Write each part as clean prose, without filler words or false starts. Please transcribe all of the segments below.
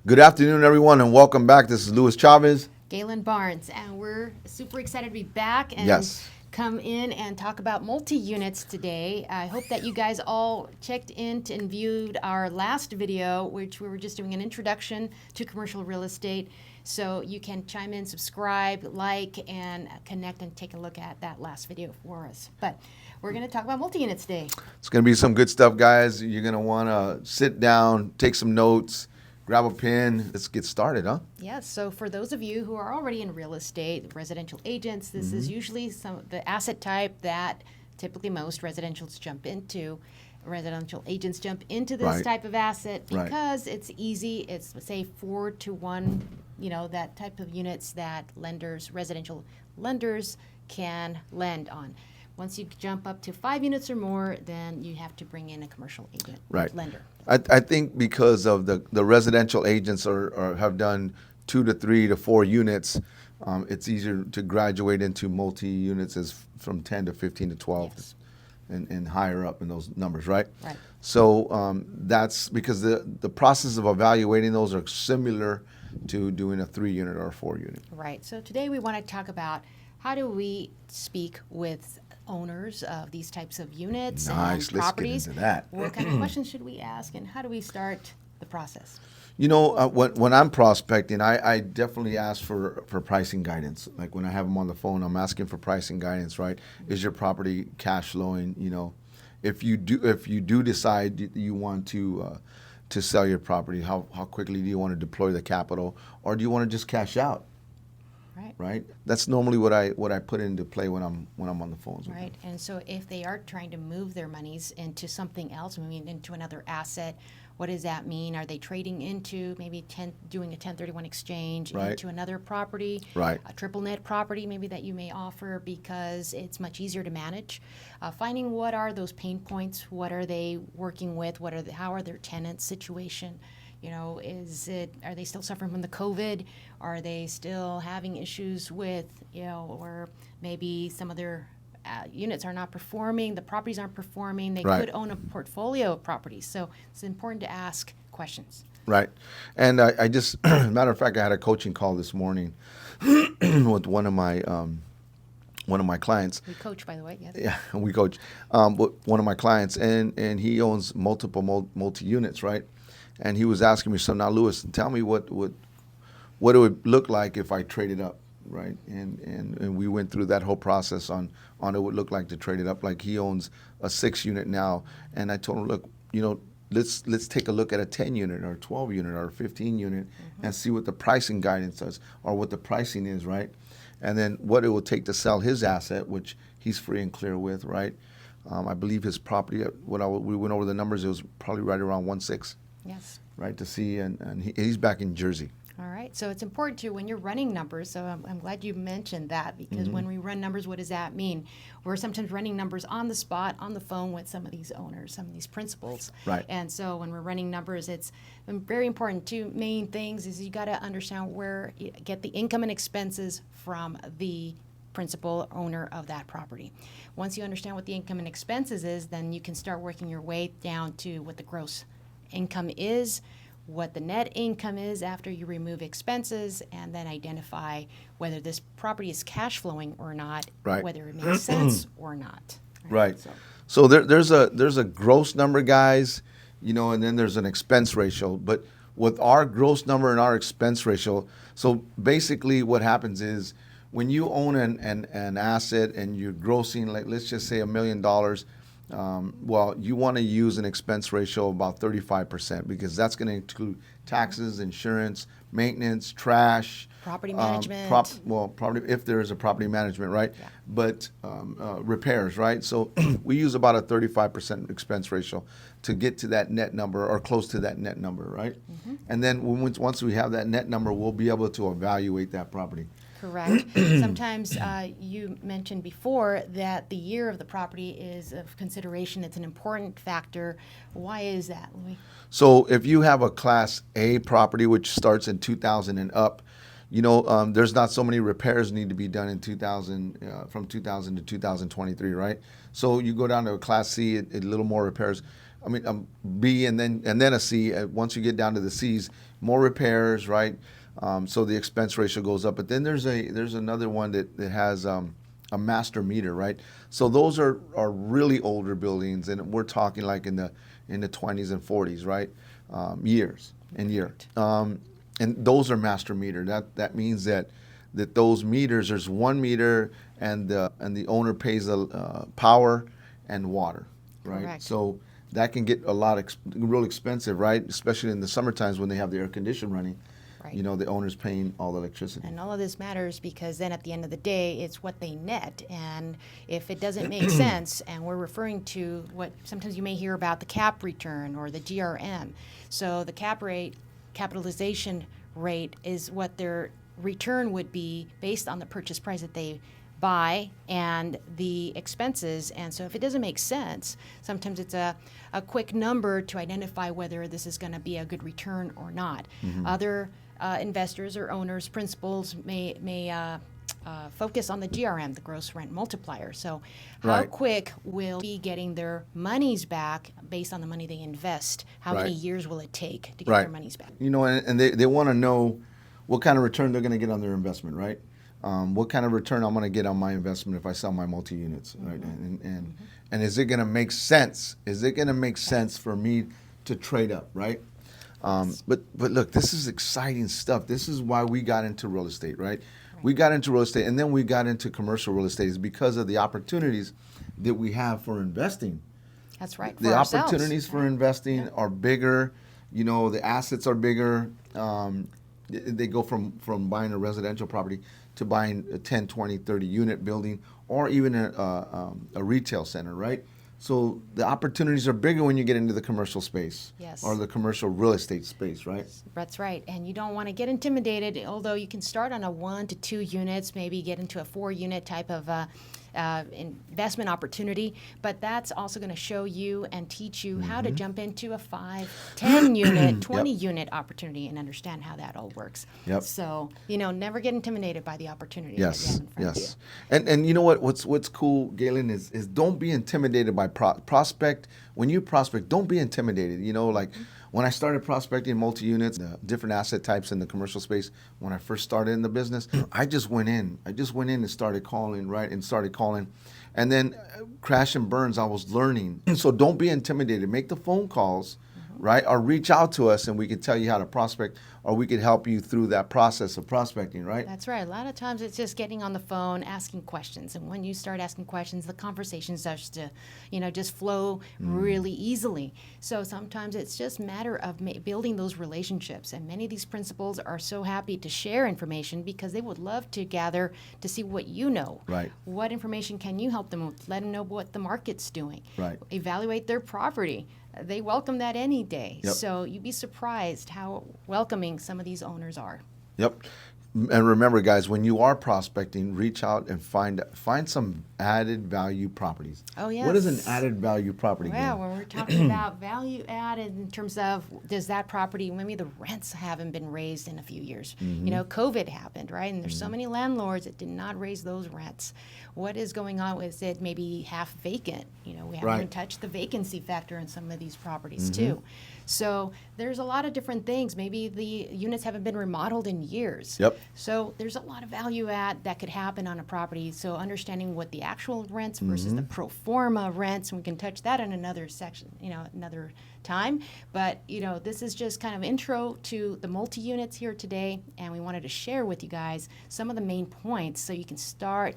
Good afternoon, everyone, and welcome back. This is Louie Chavez. Gay-Lynn Barnes, and we're super excited to be back and Yes. come in and talk about multi-units today. I hope that you guys all checked in and viewed our last video, which we were just doing an introduction to commercial real estate. So you can chime in, subscribe, like, and connect and take a look at that last video for us. But we're going to talk about multi-units today. It's going to be some good stuff, guys. You're going to want to sit down, take some notes, grab a pen. Let's get started, huh? Yes, so for those of you who are already in real estate, residential agents, this is usually the asset type that typically most residential agents jump into this Right. type of asset Right. because it's easy. It's, say, 4-to-1, that type of units that residential lenders can lend on. Once you jump up to 5 units or more, then you have to bring in a commercial agent, Right. lender. I think because of the residential agents have done 2 to 3 to 4 units, it's easier to graduate into multi-units as from 10 to 15 to 12 Yes. and higher up in those numbers, right? Right. So that's because the process of evaluating those are similar to doing a 3-unit or a 4-unit. Right. So today we want to talk about how do we speak with owners of these types of units Nice. and Let's get properties. into that. What kind of questions should we ask, and how do we start the process? When I'm prospecting, I definitely ask for pricing guidance. Like when I have them on the phone, I'm asking for pricing guidance, right? Is your property cash flowing? If you do decide you want to sell your property, how quickly do you want to deploy the capital, or do you want to just cash out? Right. Right. That's normally what I put into play when I'm on the phones. Right. And so if they are trying to move their monies into something else, moving into another asset, what does that mean? Are they trading into maybe doing a 1031 exchange Right. into another property, Right. a triple net property maybe that you may offer because it's much easier to manage? Finding what are those pain points, what are they working with, how are their tenants' situation? Are they still suffering from the COVID? Are they still having issues with, or maybe some of their units are not performing, the properties aren't performing. They Right. could own a portfolio of properties. So it's important to ask questions. Right. And I just, matter of fact, I had a coaching call this morning with one of my clients. We coach, by the way, yes. Yeah, we coach. But one of my clients, and he owns multiple multi-units, right? And he was asking me, so now, Louis, tell me what it would look like if I traded up, right? And we went through that whole process on it would look like to trade it up. Like he owns a 6-unit now, and I told him, look, let's take a look at a 10-unit or a 12-unit or a 15-unit and see what the pricing guidance does or what the pricing is, right? And then what it will take to sell his asset, which he's free and clear with, right? I believe his property, we went over the numbers, it was probably right around 1.6. Yes. Right, to see, and he's back in Jersey. All right. So it's important to, when you're running numbers, so I'm glad you mentioned that, because when we run numbers, what does that mean? We're sometimes running numbers on the spot, on the phone with some of these owners, some of these principals. Right. And so when we're running numbers, it's very important. 2 main things is you got to understand get the income and expenses from the principal owner of that property. Once you understand what the income and expenses is, then you can start working your way down to what the gross income is, what the net income is after you remove expenses, and then identify whether this property is cash flowing or not, Right. whether it makes sense or not. Right. So there's a gross number, guys, and then there's an expense ratio. But with our gross number and our expense ratio, so basically what happens is when you own an asset and you're grossing, like let's just say $1 million, you want to use an expense ratio of about 35% because that's going to include taxes, insurance, maintenance, trash, Property management. Property, if there is a property management, right? Yeah. But repairs, right? So we use about a 35% expense ratio to get to that net number or close to that net number, right? And then once we have that net number, we'll be able to evaluate that property. Correct. Sometimes you mentioned before that the year of the property is of consideration. It's an important factor. Why is that, Louis? So if you have a Class A property, which starts in 2000 and up, there's not so many repairs need to be done in 2000 from 2000 to 2023, right? So you go down to a Class C, a little more repairs. I mean, B and then a C. Once you get down to the C's, more repairs, right? So the expense ratio goes up. But then there's another one that has a master meter, right? So those are really older buildings, and we're talking like in the 20s and 40s, right? Years and year. And those are master meter. That means that those meters, there's one meter, and the owner pays the power and water, right? Correct. So that can get real expensive, right? Especially in the summer times when they have the air conditioner running. Right. You know, the owner's paying all the electricity. And all of this matters because then at the end of the day, it's what they net. And if it doesn't make sense, and we're referring to what sometimes you may hear about the cap return or the GRM. So the cap rate, capitalization rate, is what their return would be based on the purchase price that they buy and the expenses. And so if it doesn't make sense, sometimes it's a quick number to identify whether this is going to be a good return or not. Other investors or owners, principals may focus on the GRM, the gross rent multiplier. So how Right. quick will be getting their monies back based on the money they invest? How many Right. years will it take to get Right. their monies back? You know, and they want to know what kind of return they're going to get on their investment, right? What kind of return I'm going to get on my investment if I sell my multi-units, right? And is it going to make sense? Is it going to make sense for me to trade up, right? But look, this is exciting stuff. This is why we got into real estate, right? We got into real estate, and then we got into commercial real estate is because of the opportunities that we have for investing. That's right. The for ourselves. opportunities for investing are bigger. You know, the assets are bigger. They go from buying a residential property to buying a 10, 20, 30 unit building or even a retail center, right? So the opportunities are bigger when you get into the commercial space. Yes. Or the commercial real estate space, right? That's right. And you don't want to get intimidated, although you can start on a 1 to 2 units, maybe get into a 4-unit type of investment opportunity. But that's also going to show you and teach you how to jump into a 5, 10 unit, 20 unit opportunity and understand how that all works. Yep. So, never get intimidated by the opportunity. Yes, that you have in front of yes. And you know what's cool, Gay-Lynn, is don't be intimidated by prospect. When you prospect, don't be intimidated. You know, like when I started prospecting multi-units, the different asset types in the commercial space, when I first started in the business, I just went in and started calling, right? And started calling. And then crash and burns, I was learning. So don't be intimidated. Make the phone calls, right? Or reach out to us and we can tell you how to prospect, or we could help you through that process of prospecting, right? That's right. A lot of times it's just getting on the phone, asking questions. And when you start asking questions, the conversation starts to, just flow really easily. So sometimes it's just a matter of building those relationships. And many of these principals are so happy to share information because they would love to gather to see what you know. Right. What information can you help them with? Let them know what the market's doing. Right. Evaluate their property. They welcome that any day. Yep. So you'd be surprised how welcoming some of these owners are. Yep. And remember, guys, when you are prospecting, reach out and find some added value properties. Oh, yes. What is an added value property? Well, Gail? when we're talking about value added in terms of does that property, maybe the rents haven't been raised in a few years. COVID happened, right? And there's so many landlords that did not raise those rents. What is going on with it? Maybe half vacant. We haven't even touched the vacancy factor in some of these properties too. So there's a lot of different things. Maybe the units haven't been remodeled in years. Yep. So there's a lot of value add that could happen on a property. So understanding what the actual rents versus the pro forma rents, and we can touch that in another section, another time. But, this is just kind of intro to the multi-units here today, and we wanted to share with you guys some of the main points so you can start,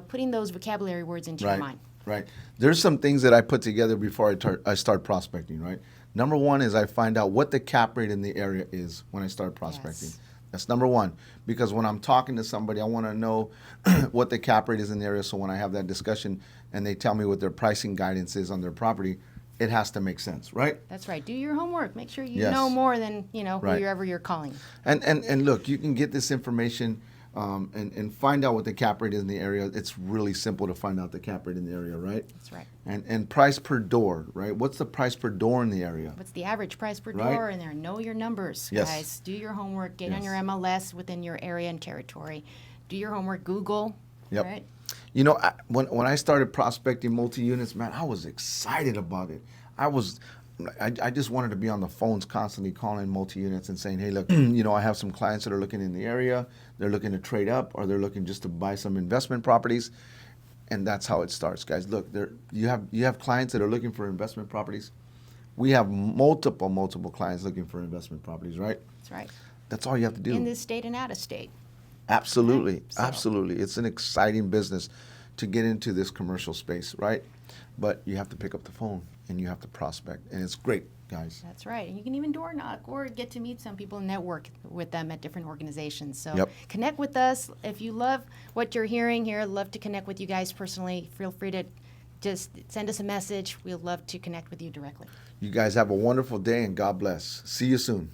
putting those vocabulary words into your mind. Right. There's some things that I put together before I start prospecting, right? Number one is I find out what the cap rate in the area is when I start prospecting. Yes. That's number one, because when I'm talking to somebody, I want to know what the cap rate is in the area. So when I have that discussion and they tell me what their pricing guidance is on their property, it has to make sense, right? That's right. Do your homework. Make sure you Yes. know more than, Right. whoever you're calling. And look, you can get this information and find out what the cap rate is in the area. It's really simple to find out the cap rate in the area, right? That's right. And price per door, right? What's the price per door in the area? What's the average price per Right. door in there? Know your numbers, Yes. guys. Do your homework. Get on Yes. your MLS within your area and territory. Do your homework. Google. Yep. Right? When I started prospecting multi-units, man, I was excited about it. I just wanted to be on the phones constantly calling multi-units and saying, hey, look, you know, I have some clients that are looking in the area. They're looking to trade up, or they're looking just to buy some investment properties. And that's how it starts, guys. Look, you have clients that are looking for investment properties. We have multiple clients looking for investment properties, right? That's right. That's all you have to do. In this state and out of state. Absolutely, Right. So- absolutely. It's an exciting business to get into this commercial space, right? But you have to pick up the phone and you have to prospect, and it's great, guys. That's right. And you can even door knock or get to meet some people and network with them at different organizations. So Yep. connect with us. If you love what you're hearing here, love to connect with you guys personally. Feel free to just send us a message. We'd love to connect with you directly. You guys have a wonderful day, and God bless. See you soon.